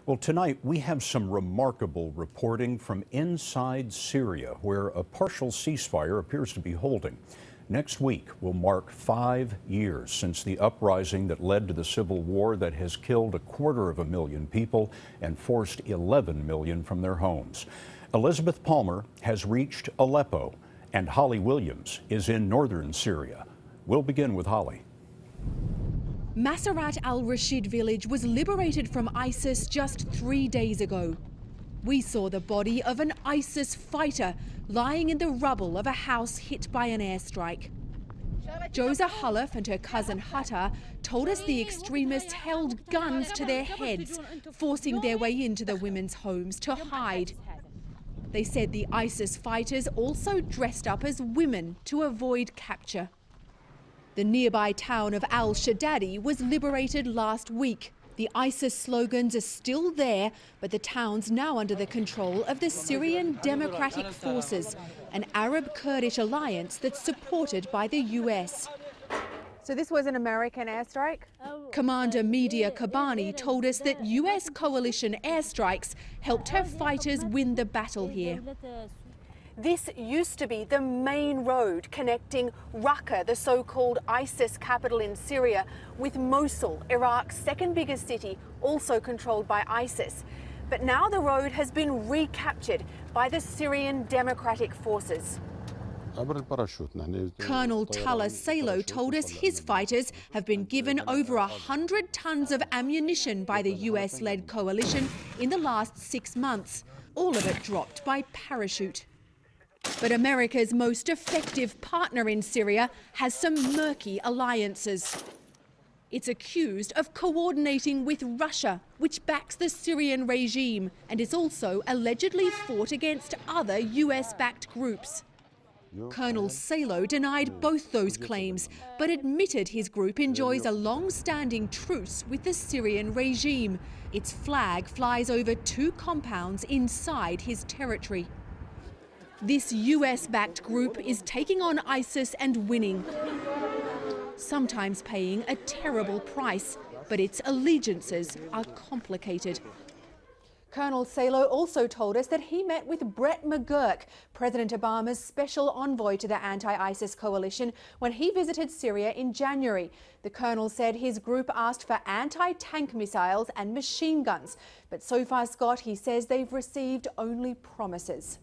Well, tonight we have some remarkable reporting from inside Syria, where a partial ceasefire appears to be holding. Next week will mark 5 years since the uprising that led to the civil war that has killed 250,000 people and forced 11 million from their homes. Elizabeth Palmer has reached Aleppo, and Holly Williams is in northern Syria. We'll begin with Holly. Masarat al-Rashid village was liberated from ISIS just 3 days ago. We saw the body of an ISIS fighter lying in the rubble of a house hit by an airstrike. Joza Halef and her cousin Hatta told us the extremists held guns to their heads, forcing their way into the women's homes to hide. They said the ISIS fighters also dressed up as women to avoid capture. The nearby town of al-Shaddadi was liberated last week. The ISIS slogans are still there, but the town's now under the control of the Syrian Democratic Forces, an Arab-Kurdish alliance that's supported by the US. So this was an American airstrike? Commander Media Kabani told us that US coalition airstrikes helped her fighters win the battle here. This used to be the main road connecting Raqqa, the so-called ISIS capital in Syria, with Mosul, Iraq's second biggest city, also controlled by ISIS. But now the road has been recaptured by the Syrian Democratic Forces. Colonel Tala Salo told us his fighters have been given over 100 tons of ammunition by the US-led coalition in the last 6 months, all of it dropped by parachute. But America's most effective partner in Syria has some murky alliances. It's accused of coordinating with Russia, which backs the Syrian regime and is also allegedly fought against other US-backed groups. Colonel Salo denied both those claims, but admitted his group enjoys a long-standing truce with the Syrian regime. Its flag flies over 2 compounds inside his territory. This US-backed group is taking on ISIS and winning, sometimes paying a terrible price, but its allegiances are complicated. Colonel Salo also told us that he met with Brett McGurk, President Obama's special envoy to the anti-ISIS coalition, when he visited Syria in January. The colonel said his group asked for anti-tank missiles and machine guns, but so far, Scott, he says they've received only promises.